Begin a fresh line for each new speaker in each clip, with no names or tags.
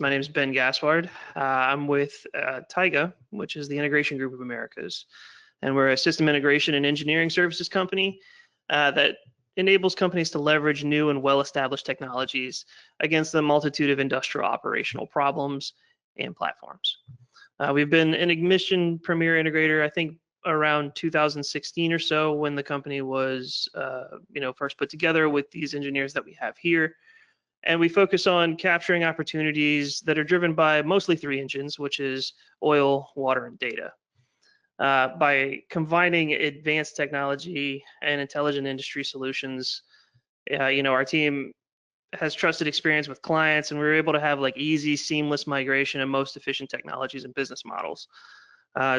My name is Ben Gaspard. I'm with TIGA, which is the Integration Group of Americas. And we're a system integration and engineering services company that enables companies to leverage new and well-established technologies against a multitude of industrial operational problems and platforms. We've been an Ignition Premier Integrator, I think, around 2016 or so, when the company was first put together with these engineers that we have here. And we focus on capturing opportunities that are driven by mostly three engines, which is oil, water, and data. By combining advanced technology and intelligent industry solutions, our team has trusted experience with clients, and we were able to have like easy, seamless migration and most efficient technologies and business models.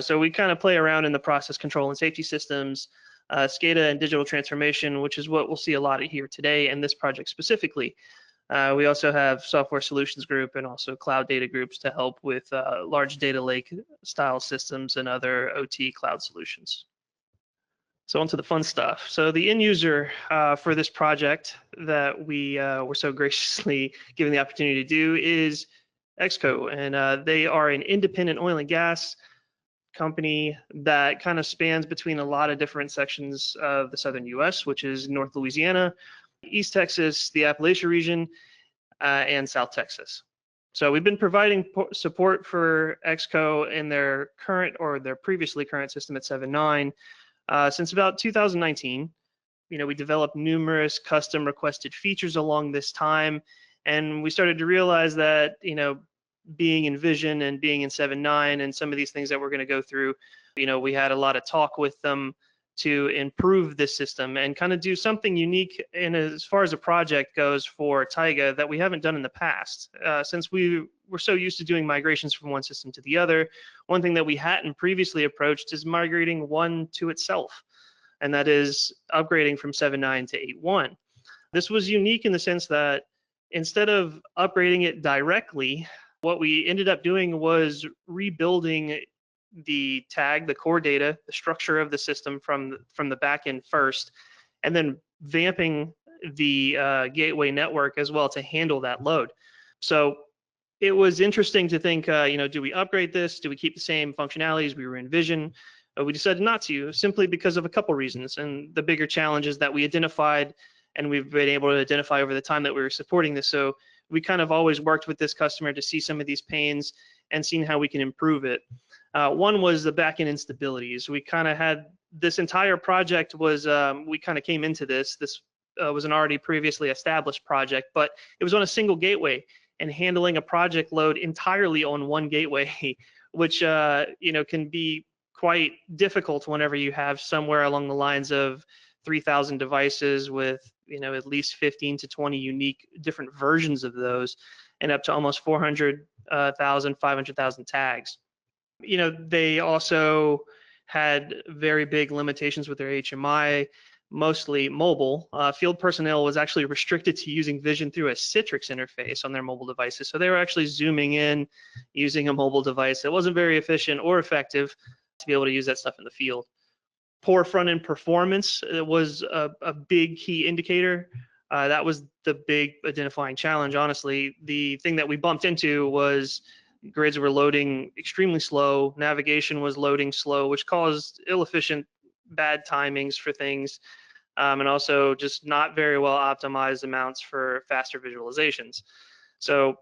So we kind of play around in the process control and safety systems, SCADA and digital transformation, which is what we'll see a lot of here today and this project specifically. We also have software solutions group and also cloud data groups to help with large data lake style systems and other OT cloud solutions. So onto the fun stuff. So the end user for this project that we were so graciously given the opportunity to do is EXCO, and they are an independent oil and gas company that kind of spans between a lot of different sections of the southern US, which is North Louisiana, East Texas, the Appalachia region, and South Texas. So we've been providing support for EXCO in their current or their previously current system at 7.9 since about 2019. We developed numerous custom requested features along this time, and we started to realize that, being in Vision and being in 7.9 and some of these things that we're going to go through, we had a lot of talk with them to improve this system and kind of do something unique in as far as a project goes for TIGA that we haven't done in the past. Since we were so used to doing migrations from one system to the other, one thing that we hadn't previously approached is migrating one to itself, and that is upgrading from 7.9 to 8.1. This was unique in the sense that instead of upgrading it directly, what we ended up doing was rebuilding the tag, the core data, the structure of the system from the back end first, and then vamping the gateway network as well to handle that load. So it was interesting to think, do we upgrade this? Do we keep the same functionalities we were in Vision? We decided not to, simply because of a couple reasons. And the bigger challenges that we identified and we've been able to identify over the time that we were supporting this. So we kind of always worked with this customer to see some of these pains and seeing how we can improve it. One was the backend instabilities. We kind of had this entire project was, we kind of came into this was an already previously established project, but it was on a single gateway, and handling a project load entirely on one gateway, which can be quite difficult whenever you have somewhere along the lines of 3,000 devices with at least 15 to 20 unique different versions of those, and up to almost 400,000, 500,000 tags. They also had very big limitations with their HMI, mostly mobile. Field personnel was actually restricted to using Vision through a Citrix interface on their mobile devices. So they were actually zooming in using a mobile device. It wasn't very efficient or effective to be able to use that stuff in the field. Poor front-end performance was a big key indicator. That was the big identifying challenge, honestly. The thing that we bumped into was grids were loading extremely slow, navigation was loading slow, which caused ill-efficient, bad timings for things, and also just not very well optimized amounts for faster visualizations. So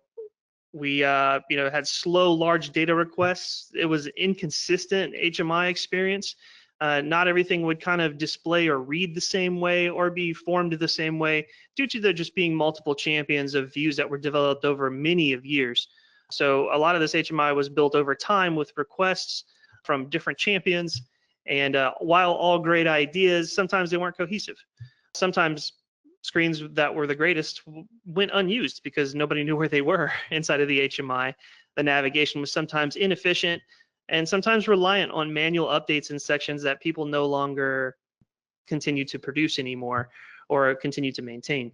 we had slow, large data requests. It was inconsistent HMI experience. Not everything would kind of display or read the same way or be formed the same way due to there just being multiple champions of views that were developed over many of years. So a lot of this HMI was built over time with requests from different champions, and while all great ideas, sometimes they weren't cohesive. Sometimes screens that were the greatest went unused because nobody knew where they were inside of the HMI. The navigation was sometimes inefficient and sometimes reliant on manual updates in sections that people no longer continue to produce anymore or continue to maintain.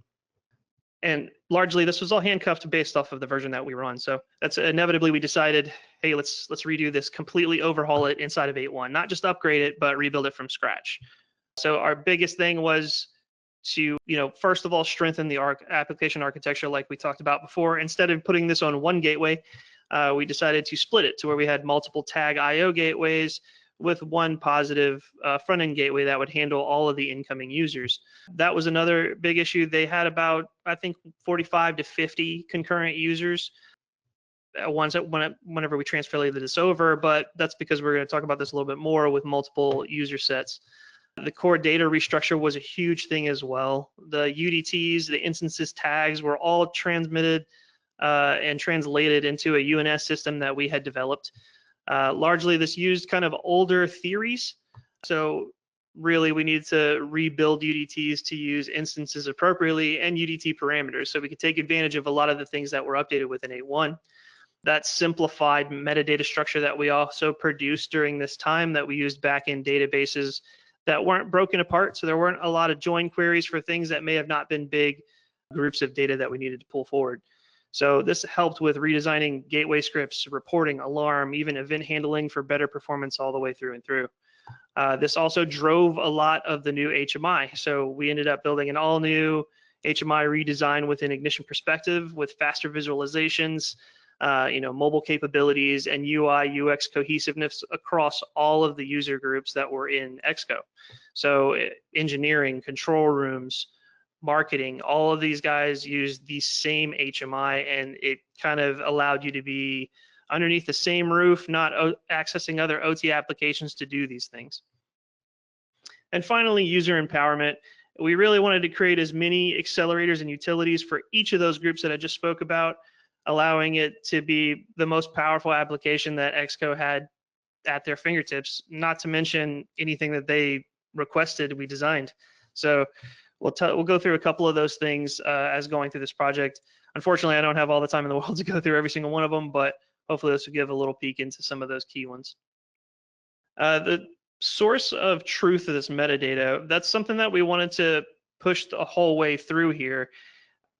And largely, this was all handcuffed based off of the version that we were on. So that's inevitably we decided, hey, let's redo this, completely overhaul it inside of 8.1, not just upgrade it, but rebuild it from scratch. So our biggest thing was to, first of all, strengthen the application architecture like we talked about before. Instead of putting this on one gateway, we decided to split it to where we had multiple tag IO gateways with one positive front-end gateway that would handle all of the incoming users. That was another big issue. They had about, I think, 45 to 50 concurrent users whenever we translated this over, but that's because we're going to talk about this a little bit more with multiple user sets. The core data restructure was a huge thing as well. The UDTs, the instances tags were all transmitted and translated into a UNS system that we had developed. Largely, this used kind of older theories. So really, we needed to rebuild UDTs to use instances appropriately and UDT parameters so we could take advantage of a lot of the things that were updated within 8.1. That simplified metadata structure that we also produced during this time that we used back-end databases that weren't broken apart. So there weren't a lot of join queries for things that may have not been big groups of data that we needed to pull forward. So this helped with redesigning gateway scripts, reporting, alarm, even event handling for better performance all the way through and through. This also drove a lot of the new HMI. So we ended up building an all new HMI redesign within Ignition Perspective with faster visualizations, mobile capabilities, and UI UX cohesiveness across all of the user groups that were in EXCO. So engineering, control rooms, marketing, all of these guys used the same HMI, and it kind of allowed you to be underneath the same roof, not accessing other OT applications to do these things. And finally, user empowerment. We really wanted to create as many accelerators and utilities for each of those groups that I just spoke about, allowing it to be the most powerful application that EXCO had at their fingertips, not to mention anything that they requested we designed. So we'll go through a couple of those things as going through this project. Unfortunately, I don't have all the time in the world to go through every single one of them, but hopefully this will give a little peek into some of those key ones. The source of truth of this metadata, that's something that we wanted to push the whole way through here.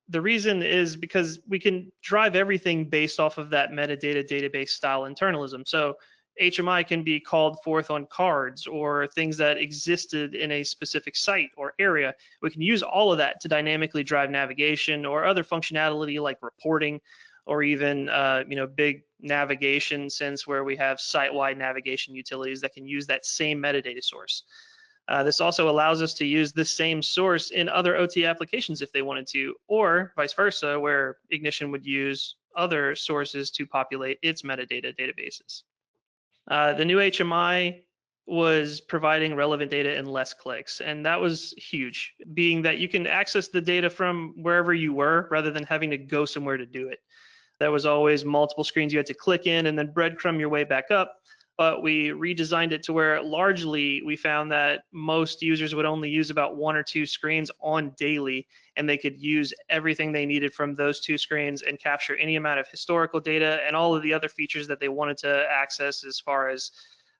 The reason is because we can drive everything based off of that metadata database style internalism. So HMI can be called forth on cards or things that existed in a specific site or area. We can use all of that to dynamically drive navigation or other functionality like reporting, or even big navigation sense where we have site-wide navigation utilities that can use that same metadata source. This also allows us to use the same source in other OT applications if they wanted to, or vice versa, where Ignition would use other sources to populate its metadata databases. The new HMI was providing relevant data in less clicks, and that was huge, being that you can access the data from wherever you were rather than having to go somewhere to do it. There was always multiple screens you had to click in and then breadcrumb your way back up. But we redesigned it to where largely we found that most users would only use about 1 or 2 screens on daily, and they could use everything they needed from those 2 screens and capture any amount of historical data and all of the other features that they wanted to access as far as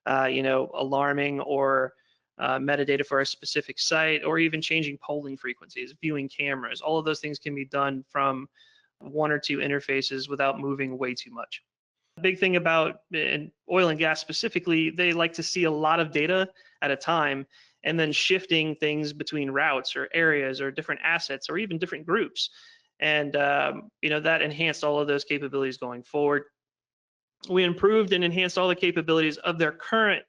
alarming or metadata for a specific site, or even changing polling frequencies, viewing cameras. All of those things can be done from 1 or 2 interfaces without moving way too much. The big thing about in oil and gas specifically, they like to see a lot of data at a time and then shifting things between routes or areas or different assets or even different groups. And that enhanced all of those capabilities going forward. We improved and enhanced all the capabilities of their current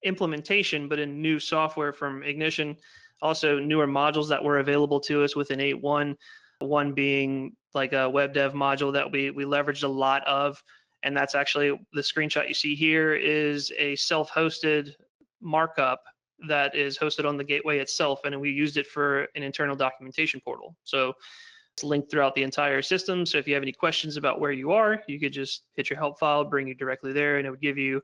implementation, but in new software from Ignition. Also newer modules that were available to us within 8.1, one being like a web dev module that we leveraged a lot of. And that's actually the screenshot you see here is a self-hosted markup that is hosted on the gateway itself, and we used it for an internal documentation portal. So it's linked throughout the entire system. So if you have any questions about where you are, you could just hit your help file, bring you directly there, and it would give you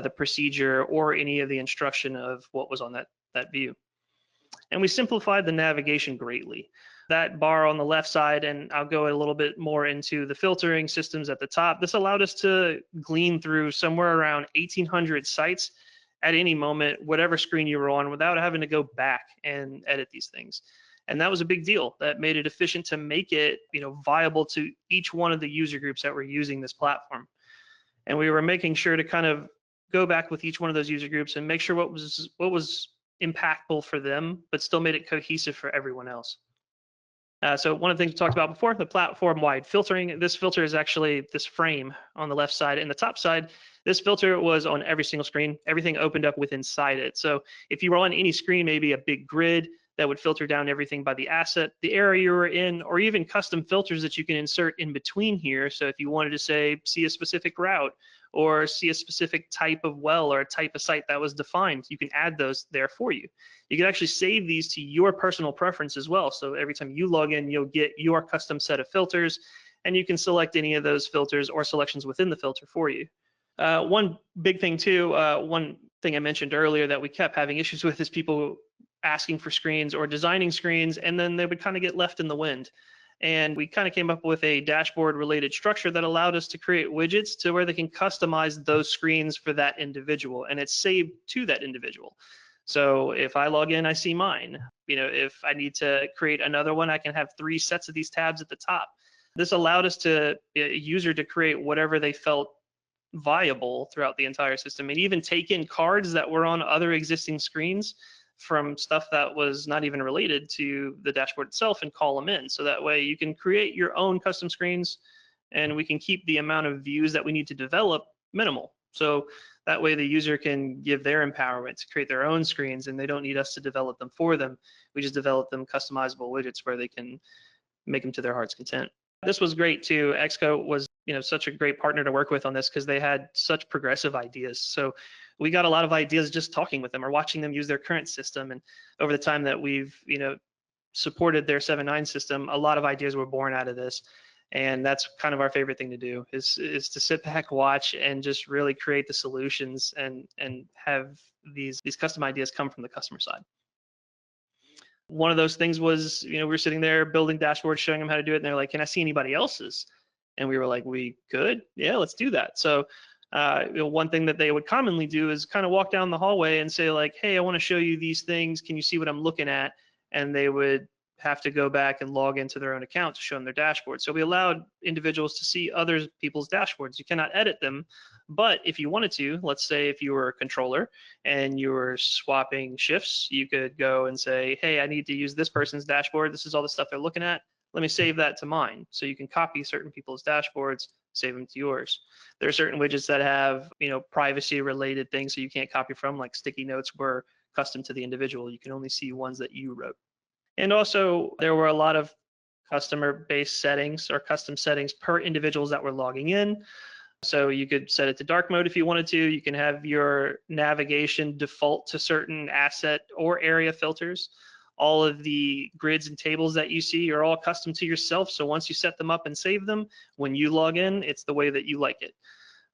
the procedure or any of the instruction of what was on that view. And we simplified the navigation greatly. That bar on the left side, and I'll go a little bit more into the filtering systems at the top. This allowed us to glean through somewhere around 1,800 sites at any moment, whatever screen you were on, without having to go back and edit these things. And that was a big deal. That made it efficient to make it, viable to each one of the user groups that were using this platform. And we were making sure to kind of go back with each one of those user groups and make sure what was impactful for them, but still made it cohesive for everyone else. So one of the things we talked about before, the platform-wide filtering. This filter is actually this frame on the left side. And the top side, this filter was on every single screen. Everything opened up with inside it. So if you were on any screen, maybe a big grid, that would filter down everything by the asset, the area you were in, or even custom filters that you can insert in between here. So if you wanted to say, see a specific route or see a specific type of well or a type of site that was defined, you can add those there for you. You can actually save these to your personal preference as well. So every time you log in, you'll get your custom set of filters, and you can select any of those filters or selections within the filter for you. One big thing too, one thing I mentioned earlier that we kept having issues with is people asking for screens or designing screens, and then they would kind of get left in the wind. And we kind of came up with a dashboard related structure that allowed us to create widgets to where they can customize those screens for that individual, and it's saved to that individual. So if I log in, I see mine. You know, if I need to create another one, I can have 3 sets of these tabs at the top. This allowed us to a user to create whatever they felt viable throughout the entire system, and even take in cards that were on other existing screens from stuff that was not even related to the dashboard itself and call them in. So that way you can create your own custom screens, and we can keep the amount of views that we need to develop minimal. So that way the user can give their empowerment to create their own screens, and they don't need us to develop them for them. We just develop them customizable widgets where they can make them to their heart's content. This was great too. EXCO was, such a great partner to work with on this because they had such progressive ideas. So we got a lot of ideas just talking with them or watching them use their current system. And over the time that we've, supported their 7.9 system, a lot of ideas were born out of this. And that's kind of our favorite thing to do is to sit back, watch, and just really create the solutions and have these custom ideas come from the customer side. One of those things was, we were sitting there building dashboards, showing them how to do it, and they're like, "Can I see anybody else's?" And we were like, "We could, yeah, let's do that." So one thing that they would commonly do is kind of walk down the hallway and say like, "Hey, I want to show you these things. Can you see what I'm looking at?" And they would have to go back and log into their own account to show them their dashboard. So we allowed individuals to see other people's dashboards. You cannot edit them, but if you wanted to, let's say if you were a controller and you were swapping shifts, you could go and say, "Hey, I need to use this person's dashboard. This is all the stuff they're looking at. Let me save that to mine." So you can copy certain people's dashboards, save them to yours. There are certain widgets that have, privacy related things so you can't copy from, like sticky notes were custom to the individual. You can only see ones that you wrote. And also there were a lot of customer-based settings or custom settings per individuals that were logging in. So you could set it to dark mode if you wanted to. You can have your navigation default to certain asset or area filters. All of the grids and tables that you see are all custom to yourself. So once you set them up and save them, when you log in, it's the way that you like it.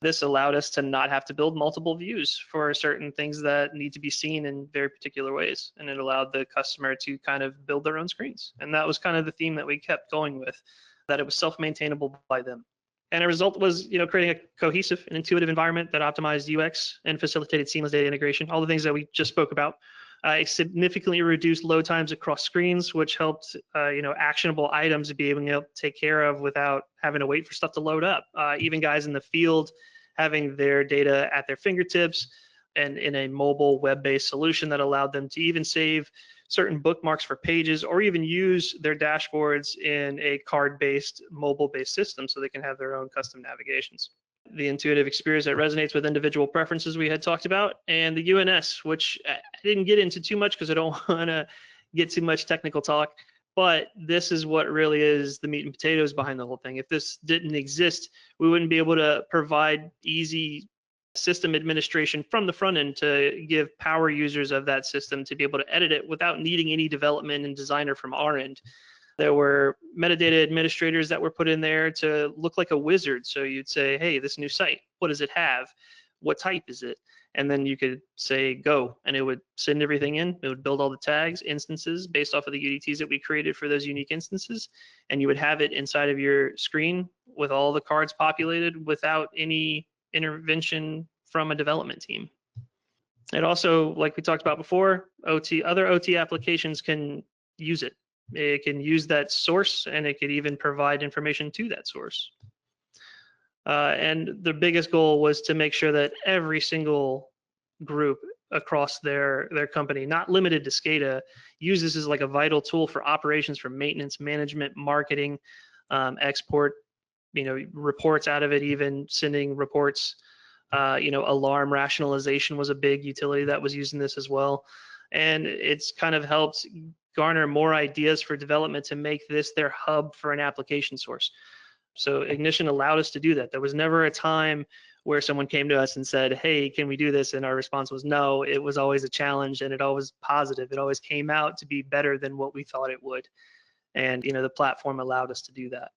This allowed us to not have to build multiple views for certain things that need to be seen in very particular ways. And it allowed the customer to kind of build their own screens. And that was kind of the theme that we kept going with, that it was self-maintainable by them. And a result was, creating a cohesive and intuitive environment that optimized UX and facilitated seamless data integration, all the things that we just spoke about. It significantly reduced load times across screens, which helped, actionable items to be able to take care of without having to wait for stuff to load up. Even guys in the field having their data at their fingertips, and in a mobile web-based solution that allowed them to even save certain bookmarks for pages or even use their dashboards in a card-based, mobile-based system so they can have their own custom navigations. The intuitive experience that resonates with individual preferences we had talked about, and the UNS, which I didn't get into too much because I don't want to get too much technical talk, but this is what really is the meat and potatoes behind the whole thing. If this didn't exist, we wouldn't be able to provide easy system administration from the front end to give power users of that system to be able to edit it without needing any development and designer from our end. There were metadata administrators that were put in there to look like a wizard. So you'd say, "Hey, this new site, what does it have? What type is it?" And then you could say go, and it would send everything in. It would build all the tags, instances based off of the UDTs that we created for those unique instances. And you would have it inside of your screen with all the cards populated without any intervention from a development team. It also, like we talked about before, other OT applications can use it. It can use that source, and it could even provide information to that source. And the biggest goal was to make sure that every single group across their company, not limited to SCADA, use this as like a vital tool for operations, for maintenance, management, marketing, export, reports out of it, even sending reports. Alarm rationalization was a big utility that was using this as well. And it's kind of helped garner more ideas for development to make this their hub for an application source. So Ignition allowed us to do that. There was never a time where someone came to us and said, hey, can we do this? And our response was no. It was always a challenge, and it always positive. It always came out to be better than what we thought it would. And the platform allowed us to do that.